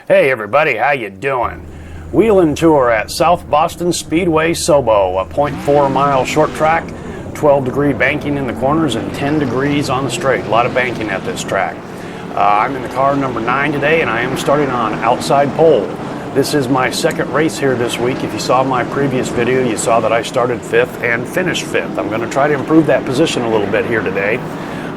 Hey everybody, how you doing? Whelen tour at South Boston Speedway SOBO, a 0.4 mile short track, 12-degree banking in the corners and 10 degrees on the straight. A lot of banking at this track. I'm in the car number 9 today and I am starting on outside pole. This is my second race here this week. If you saw my previous video, you saw that I started 5th and finished 5th. I'm going to try to improve that position a little bit here today.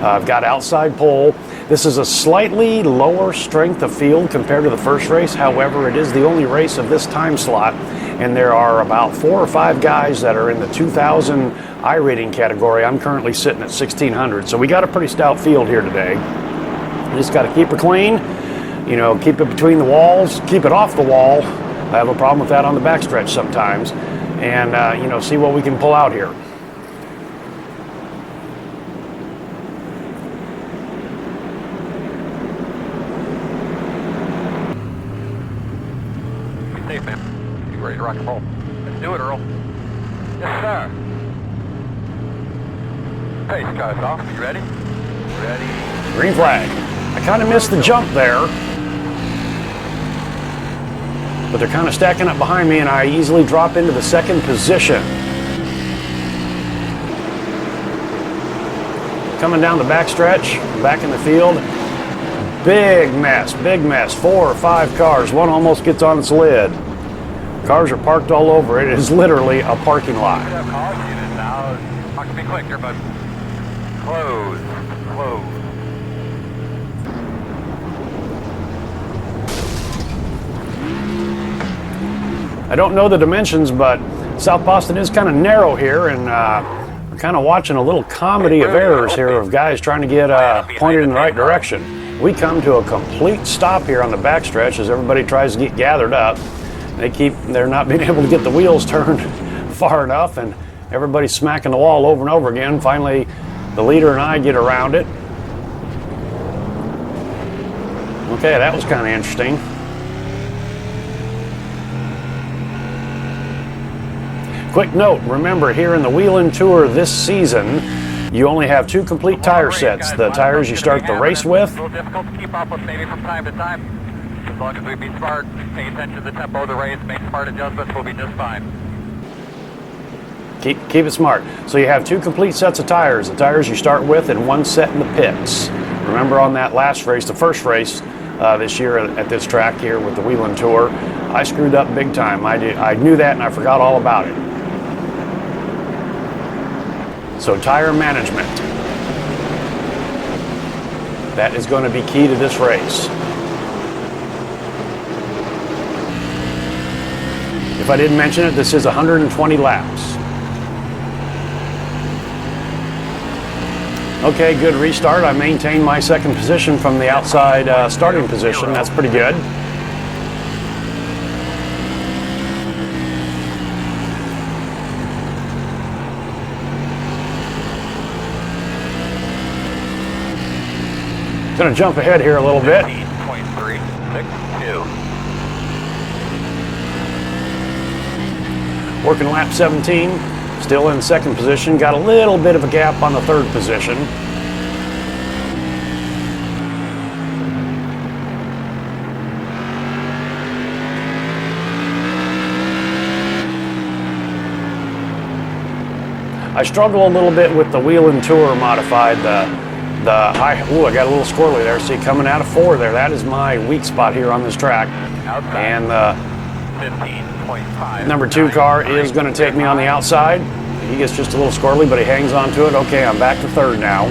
I've got outside pole. This is a slightly lower strength of field compared to the first race. However, it is the only race of this time slot, and there are about 4 or 5 guys that are in the 2000 iRating category. I'm currently sitting at 1600, so we got a pretty stout field here today. You just got to keep it clean, you know, keep it between the walls, keep it off the wall. I have a problem with that on the backstretch sometimes, and you know, see what we can pull out here. Man. You ready to rock and roll? Let's do it, Earl. Yes, sir. Pace cars off. You ready? Ready. Green flag. I kind of missed the jump there, but they're kind of stacking up behind me and I easily drop into the second position. Coming down the backstretch, back in the field. Big mess, 4 or 5 cars. One almost gets on its lid. Cars are parked all over. It is literally a parking lot. Not gonna be quick here, but close. I don't know the dimensions, but South Boston is kind of narrow here, and we're kind of watching a little comedy of errors here of guys trying to get pointed in the right direction. We come to a complete stop here on the backstretch as everybody tries to get gathered up. They're not being able to get the wheels turned far enough, and everybody's smacking the wall over and over again. Finally, the leader and I get around it. Okay, that was kind of interesting. Quick note, remember here in the Whelen Tour this season, you only have 2 complete tire sets. The tires you start the race with. It's a little difficult to keep up with maybe from time to time. As long as we be smart, pay attention to the tempo of the race, make smart adjustments, we'll be just fine. Keep it smart. So you have 2 complete sets of tires. The tires you start with and 1 set in the pits. Remember on that last race, the first race this year at this track here with the Whelen Tour, I screwed up big time. I knew that and I forgot all about it. So tire management. That is going to be key to this race. If I didn't mention it, this is 120 laps. Okay, good restart. I maintained my second position from the outside starting position. That's pretty good. Going to jump ahead here a little bit. 15.362. Working lap 17, still in second position. Got a little bit of a gap on the third position. I struggle a little bit with the Whelen Tour modified. The high, ooh, I got a little squirrely there. See, coming out of 4 there, that is my weak spot here on this track. And the 15.5. number 2 car is going to take me on the outside. He gets just a little squirrely, but he hangs on to it. Okay, I'm back to 3rd now.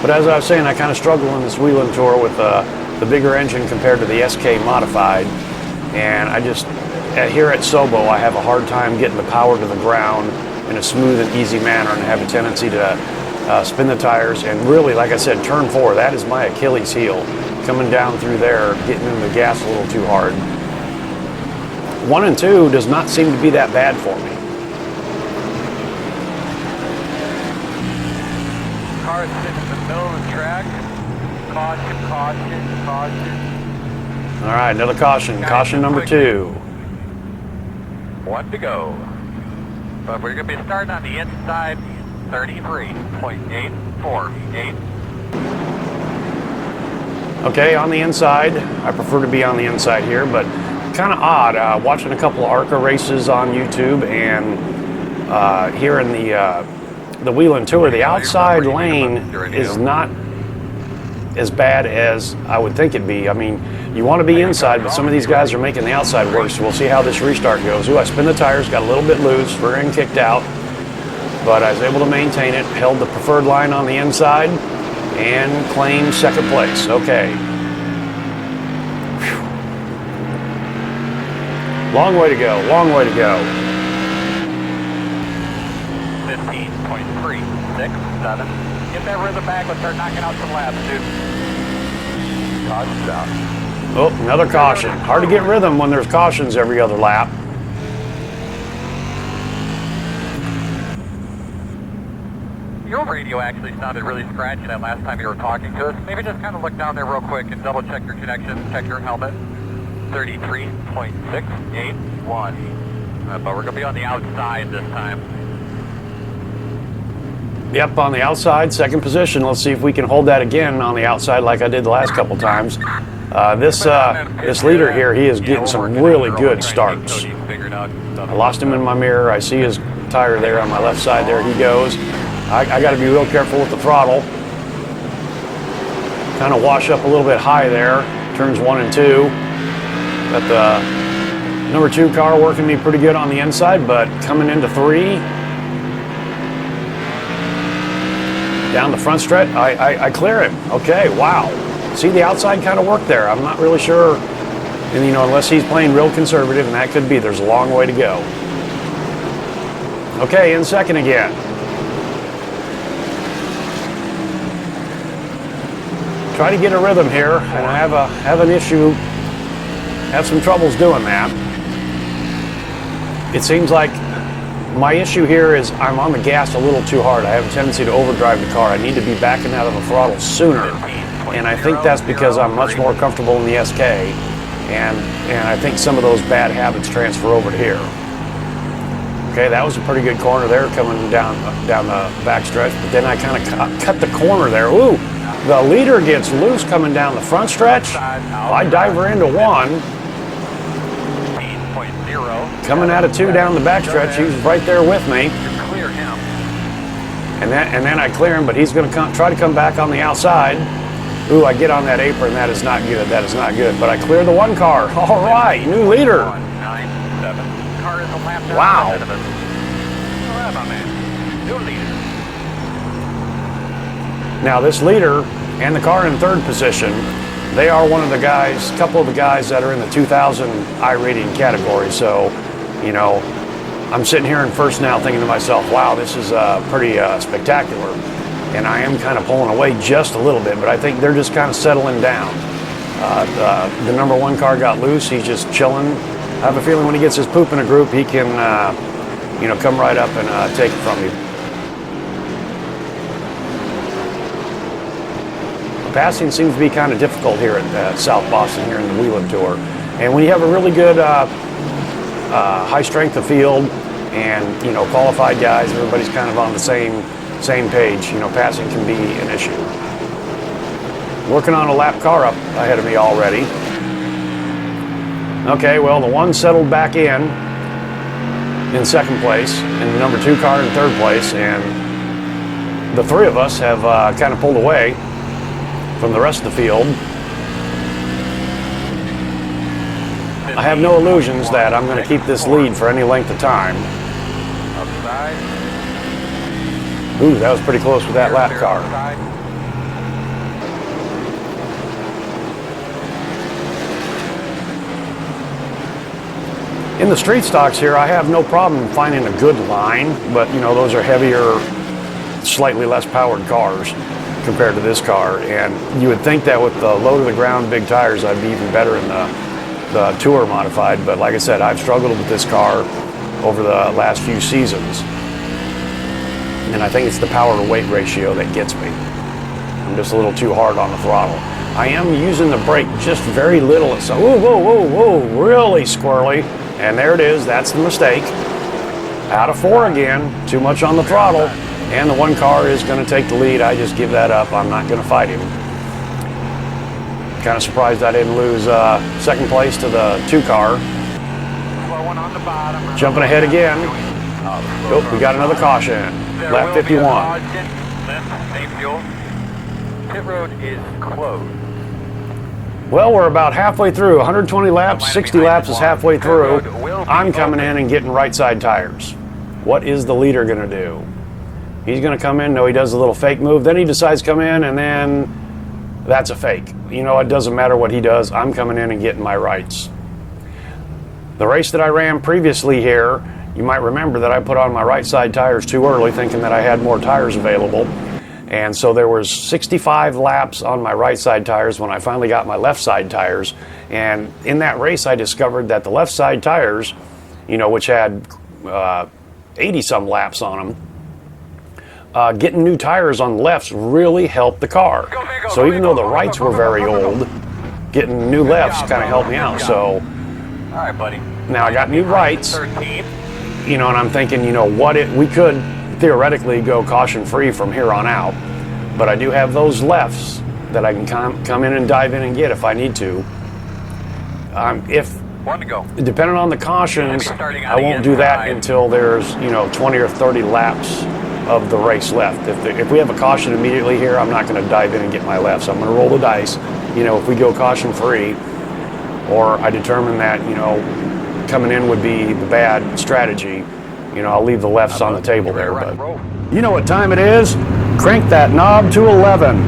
But as I was saying, I kind of struggle in this Whelen Tour with the bigger engine compared to the SK modified. And I just, here at SOBO, I have a hard time getting the power to the ground in a smooth and easy manner, and I have a tendency to spin the tires, and really, like I said, turn 4, that is my Achilles heel. Coming down through there, getting in the gas a little too hard. 1 and 2 does not seem to be that bad for me. Car sitting in the middle of the track. Caution. All right, another caution. Caution number 2. 1 to go. But we're going to be starting on the inside. 33.848. Okay, on the inside, I prefer to be on the inside here, but kind of odd. Watching a couple of ARCA races on YouTube, and here in the Whelen Tour, the outside lane is not as bad as I would think it'd be. I mean, you want to be inside, but some of these guys are making the outside work, so we'll see how this restart goes. Ooh, I spin the tires, got a little bit loose, rear end kicked out, but I was able to maintain it, held the preferred line on the inside, and claimed second place. Okay. Whew. Long way to go, long way to go. 15.367. Get that rhythm back. Let's start knocking out some laps, dude. Caution down. Oh, another caution. Hard to get rhythm when there's cautions every other lap. Your radio actually sounded really scratchy that last time you were talking to us. Maybe just kind of look down there real quick and double check your connections, check your helmet. 33.681. But we're going to be on the outside this time. Yep, on the outside, second position. Let's see if we can hold that again on the outside like I did the last couple times. This leader here, he is getting some really good starts. I lost him in my mirror. I see his tire there on my left side. There he goes. I got to be real careful with the throttle. Kind of wash up a little bit high there. Turns 1 and 2. Got the number 2 car working me pretty good on the inside, but coming into 3. Down the front stretch, I clear him. Okay, wow. See, the outside kind of worked there. I'm not really sure, and unless he's playing real conservative, and that could be, there's a long way to go. Okay, in second again. Try to get a rhythm here, and I have an issue, have some troubles doing that. It seems like my issue here is I'm on the gas a little too hard. I have a tendency to overdrive the car. I need to be backing out of the throttle sooner. And I think that's because I'm much more comfortable in the SK. And I think some of those bad habits transfer over to here. Okay, that was a pretty good corner there coming down the back stretch. But then I kind of cut the corner there. Ooh, the leader gets loose coming down the front stretch. I dive her into 1. Coming out of 2 down the backstretch, he's right there with me. Clear him. And then I clear him, but he's going to try to come back on the outside. Ooh, I get on that apron. That is not good. That is not good. But I clear the 1 car. All right, new leader. 197. Car is a lap down wow. ahead of us. All right, my man. New leader. Now this leader and the car in 3rd position, they are one of the guys, a couple of the guys that are in the 2000 iRating category. So, I'm sitting here in first now thinking to myself, wow, this is pretty spectacular. And I am kind of pulling away just a little bit, but I think they're just kind of settling down. The number 1 car got loose. He's just chilling. I have a feeling when he gets his poop in a group, he can, come right up and take it from you. Passing seems to be kind of difficult here at South Boston, here in the Whelen Tour. And when you have a really good high strength of field and qualified guys, everybody's kind of on the same page. Passing can be an issue. Working on a lap car up ahead of me already. Okay, well, the 1 settled back in 2nd place, and the number 2 car in 3rd place, and the 3 of us have kind of pulled away from the rest of the field. I have no illusions that I'm going to keep this lead for any length of time. Outside. Ooh, that was pretty close with that lap car. In the street stocks here, I have no problem finding a good line, but those are heavier, slightly less powered cars compared to this car, and you would think that with the low to the ground big tires I'd be even better in the Tour modified, but like I said, I've struggled with this car over the last few seasons, and I think it's the power to weight ratio that gets me. I'm just a little too hard on the throttle. I am using the brake just very little, so whoa, really squirrely, and there it is. That's the mistake. Out of 4 again, too much on the throttle. And the 1 car is going to take the lead. I just give that up. I'm not going to fight him. Kind of surprised I didn't lose second place to the 2 car. Jumping ahead again. Oh, we got another caution. Lap 51. Pit road is closed. Well, we're about halfway through. 120 laps, 60 laps is halfway through. I'm coming in and getting right side tires. What is the leader going to do? He's going to come in. No, he does a little fake move. Then he decides to come in, and then that's a fake. You know, it doesn't matter what he does. I'm coming in and getting my rights. The race that I ran previously here, you might remember that I put on my right side tires too early, thinking that I had more tires available. And so there was 65 laps on my right side tires when I finally got my left side tires. And in that race, I discovered that the left side tires, you know, which had 80 some laps on them, getting new tires on the lefts really helped the car. So even though the rights were very old, getting new lefts kind of helped me out. So all right, buddy. now I got new rights, 13. you know, and I'm thinking, you know, we could theoretically go caution free from here on out, but I do have those lefts that I can come in and dive in and get if I need to. One to go. Depending on the cautions, I won't do that until there's, you know, 20 or 30 laps of the race left. If we have a caution immediately here, I'm not going to dive in and get my lefts. I'm going to roll the dice. You know, if we go caution free, or I determine that, you know, coming in would be the bad strategy, you know, I'll leave the lefts on the table there. But you know what time it is? Crank that knob to 11.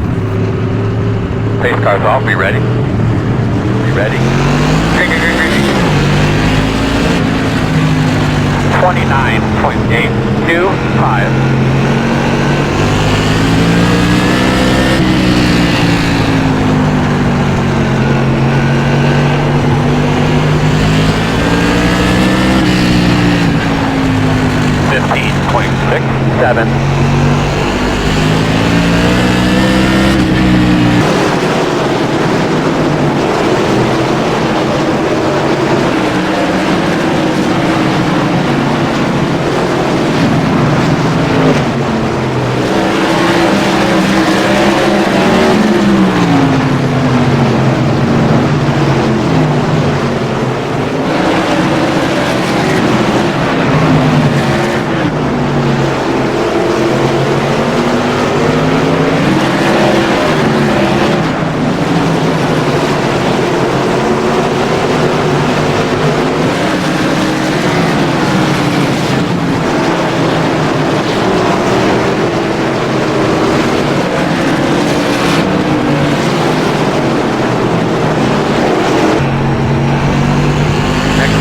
Pace car's off. Be ready. Be ready. 29.825. Seven.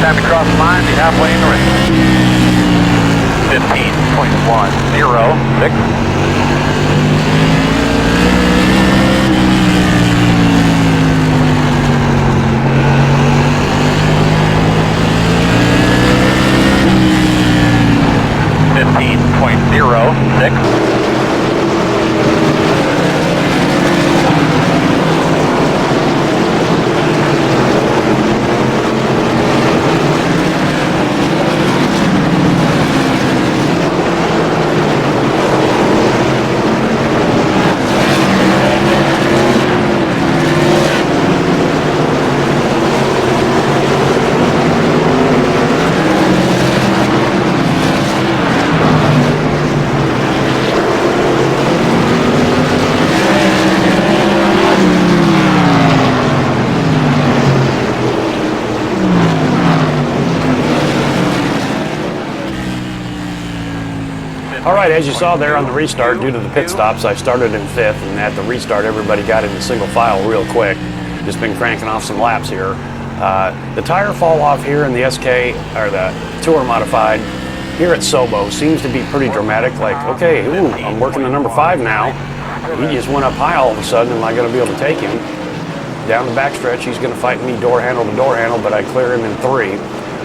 Time to cross the line, be halfway in the race. 15.106. 15.06. All right, as you saw there on the restart, due to the pit stops, I started in 5th, and at the restart, everybody got into single file real quick. Just been cranking off some laps here. The tire fall off here in the SK, or the Tour Modified, here at SOBO seems to be pretty dramatic. Like, okay, ooh, I'm working to number 5 now. He just went up high all of a sudden. Am I going to be able to take him? Down the backstretch, he's going to fight me door handle to door handle, but I clear him in 3.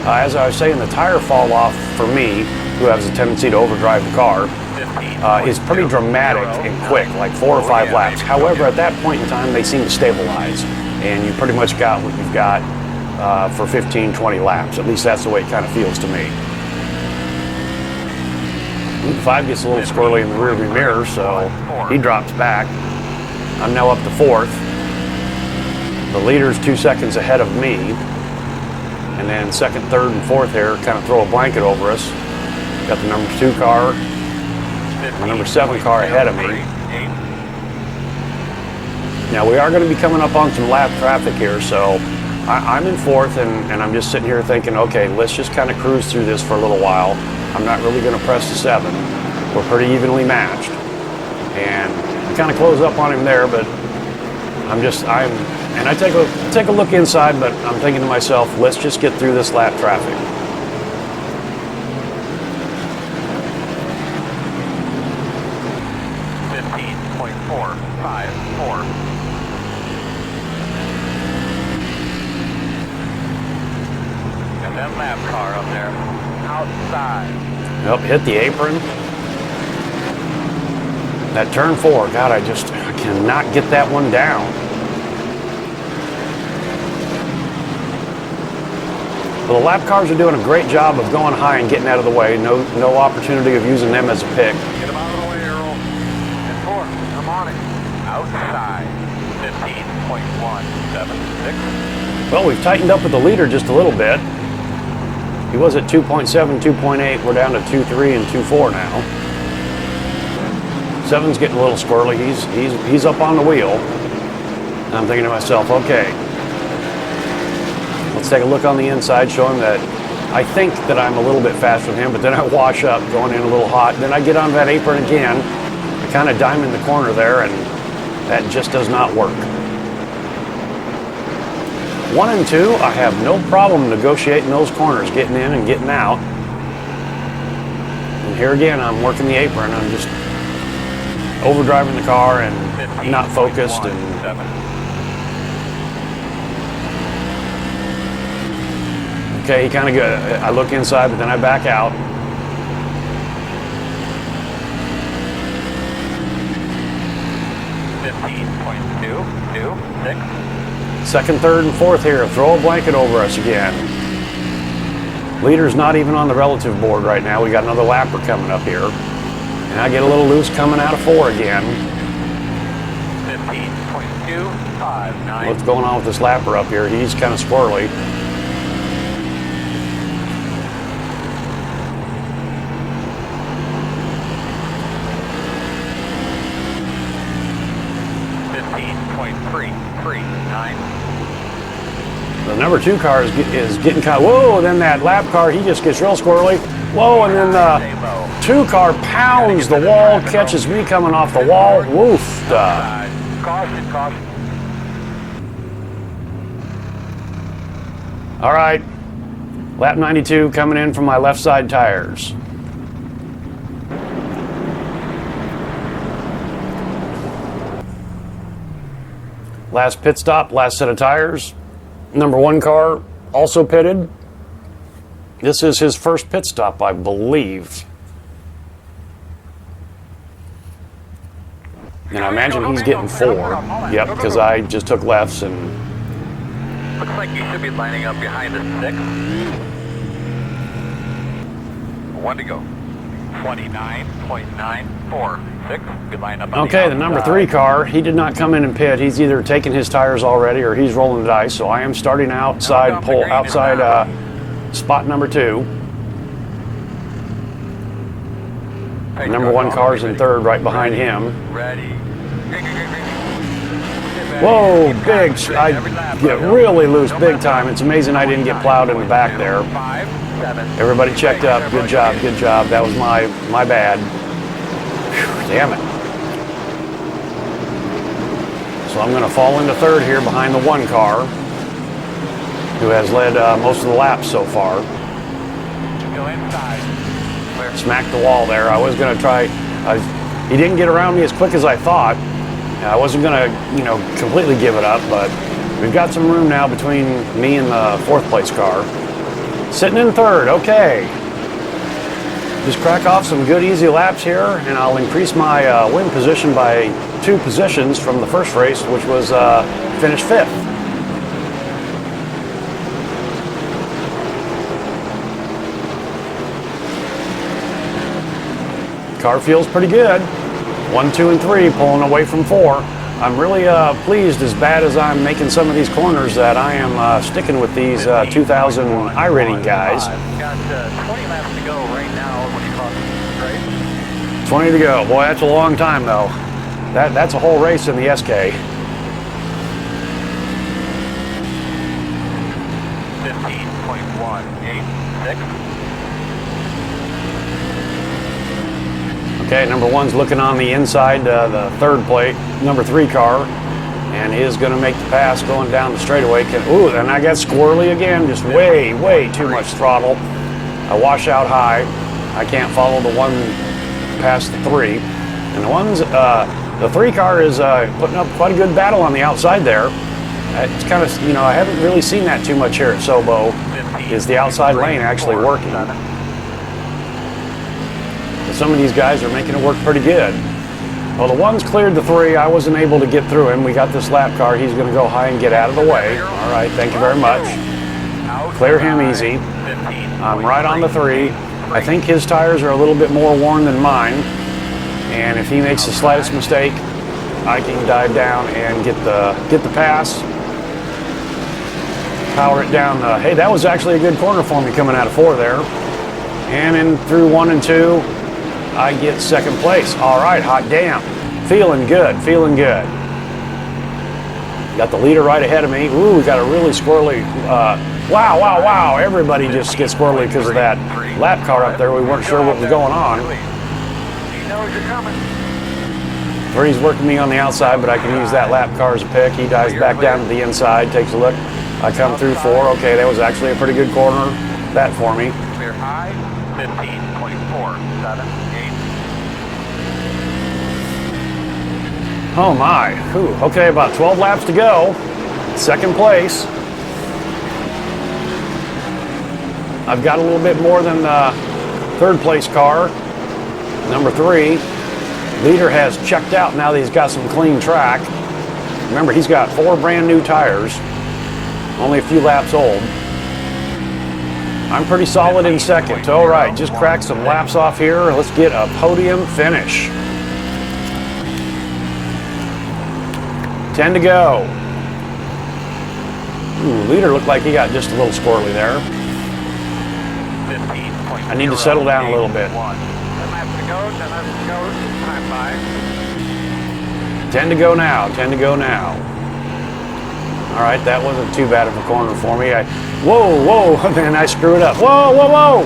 As I was saying, the tire fall off for me, who has a tendency to overdrive the car, is pretty dramatic and quick, like 4 or 5 laps. However, at that point in time, they seem to stabilize, and you pretty much got what you've got for 15, 20 laps. At least that's the way it kind of feels to me. 5 gets a little squirrely in the rearview mirror, so he drops back. I'm now up to 4th. The leader's 2 seconds ahead of me. And then second, third, and fourth here kind of throw a blanket over us. Got the number 2 car, the number 7 car ahead of me. Now we are going to be coming up on some lap traffic here, so I'm in fourth, and I'm just sitting here thinking, okay, let's just kind of cruise through this for a little while. I'm not really going to press the 7. We're pretty evenly matched. And I kind of close up on him there, but and I take a look inside, but I'm thinking to myself, let's just get through this lap traffic. That lap car up there, outside. Yep, hit the apron. That turn 4, God, I cannot get that one down. Well, the lap cars are doing a great job of going high and getting out of the way. No opportunity of using them as a pick. Get them out of the way, Earl. And 4, I'm on it. Outside, 15.176. Well, we've tightened up with the leader just a little bit. He was at 2.7, 2.8. We're down to 2.3 and 2.4 now. 7's getting a little squirrely. He's up on the wheel. And I'm thinking to myself, okay, let's take a look on the inside, show him that I think that I'm a little bit faster than him, but then I wash up, going in a little hot. Then I get on that apron again. I kind of dime in the corner there, and that just does not work. 1 and 2, I have no problem negotiating those corners, getting in and getting out. And here again, I'm working the apron. I'm just overdriving the car and not focused. And okay, he kind of good. I look inside, but then I back out. Second, third, and fourth here. Throw a blanket over us again. Leader's not even on the relative board right now. We got another lapper coming up here. And I get a little loose coming out of 4 again. 15.259. What's going on with this lapper up here? He's kind of squirrely. The number 2 car is getting kind of, whoa, then that lap car, he just gets real squirrely. Whoa, and then the 2 car pounds the wall, catches me coming off the wall. Woof. Caution, caution. All right, lap 92 coming in from my left side tires. Last pit stop, last set of tires. Number 1 car also pitted. This is his first pit stop, I believe. And I imagine he's getting 4. Yep, because I just took lefts and... Looks like you should be lining up behind the 6. 1 to go. 29.946. Good line up on okay, the number 3 car, he did not come in and pit. He's either taken his tires already or he's rolling the dice. So I am starting outside spot number 2. Number 1 car's in third, right behind him. Ready. Whoa, big! I get really loose big time. It's amazing I didn't get plowed in the back there. Everybody checked up. Good job, good job. That was my bad. Whew, damn it. So I'm going to fall into third here behind the 1 car, who has led most of the laps so far. Go inside. Smacked the wall there. I was going to try. He didn't get around me as quick as I thought. I wasn't going to, completely give it up, but we've got some room now between me and the 4th place car. Sitting in third, okay. Just crack off some good easy laps here, and I'll increase my win position by 2 positions from the first race, which was finished 5th. Car feels pretty good. 1, 2, and 3 pulling away from 4. I'm really pleased, as bad as I'm making some of these corners, that I am sticking with these 2000 iRating guys. Got 20 laps to go right now when you cross the straight. 20 to go. Boy, that's a long time though. That's a whole race in the SK. 15.186. Okay, number one's looking on the inside, the third plate, number 3 car, and is going to make the pass going down the straightaway. Ooh, and I got squirrely again, just way too much throttle. I wash out high. I can't follow the one past the 3. And the 3 car is putting up quite a good battle on the outside there. It's kind of, you know, I haven't really seen that too much here at SOBO, is the outside lane actually working. Some of these guys are making it work pretty good. Well, the one's cleared the 3. I wasn't able to get through him. We got this lap car. He's going to go high and get out of the way. All right, thank you very much. Clear him easy. I'm right on the 3. I think his tires are a little bit more worn than mine. And if he makes the slightest mistake, I can dive down and get the pass. Power it down. Hey, that was actually a good corner for me coming out of 4 there. And in through 1 and 2. I get second place. All right, hot damn. Feeling good, feeling good. Got the leader right ahead of me. Ooh, we got a really squirrely, wow. Everybody just gets squirrely because of that lap car up there. We weren't sure what was going on. He knows you're coming. 3's working me on the outside, but I can use that lap car as a pick. He dives back down to the inside, takes a look. I come through 4. Okay, that was actually a pretty good corner, that for me. Clear high, 15.478. Oh my, whew. Okay, about 12 laps to go. Second place. I've got a little bit more than the third place car, number 3. Leader has checked out now that he's got some clean track. Remember, he's got 4 brand new tires, only a few laps old. I'm pretty solid in second. All right, just crack some laps off here. Let's get a podium finish. 10 to go. Ooh, leader looked like he got just a little squirrely there. I need to settle down a little bit. 10 laps to go, 10 laps to go, time 5. 10 to go now, 10 to go now. All right, that wasn't too bad of a corner for me. Whoa, man, I screwed up. Whoa.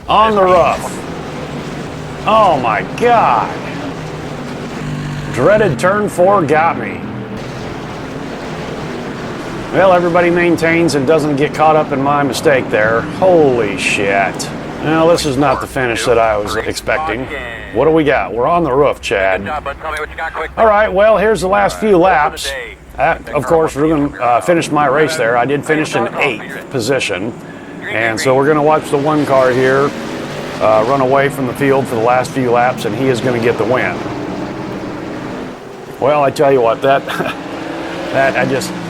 On the rough. Oh my God. Dreaded turn 4 got me. Well, everybody maintains and doesn't get caught up in my mistake there. Holy shit. Well, this is not the finish that I was expecting. What do we got? We're on the roof, Chad. Good job, bud. Tell me what you got quick. All right, well, here's the last few laps. Of course, we're going to finish my race there. I did finish in 8th position. And so we're going to watch the 1 car here run away from the field for the last few laps, and he is going to get the win. Well, I tell you what, that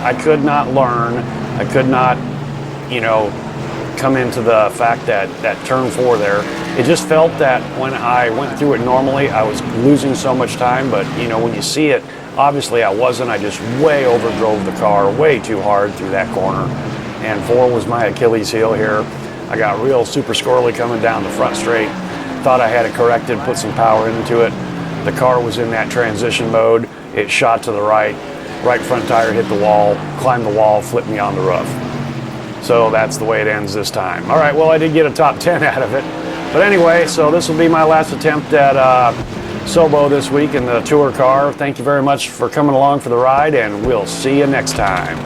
I could not learn. I could not, you know, come into the fact that turn 4 there. It just felt that when I went through it normally, I was losing so much time. But, you know, when you see it, obviously I wasn't. I just way overdrove the car way too hard through that corner. And 4 was my Achilles heel here. I got real super squirrely coming down the front straight. Thought I had it corrected, put some power into it. The car was in that transition mode. It shot to the right. Right front tire hit the wall, climbed the wall, flipped me on the roof. So that's the way it ends this time. All right, well, I did get a top 10 out of it. But anyway, so this will be my last attempt at SOBO this week in the tour car. Thank you very much for coming along for the ride, and we'll see you next time.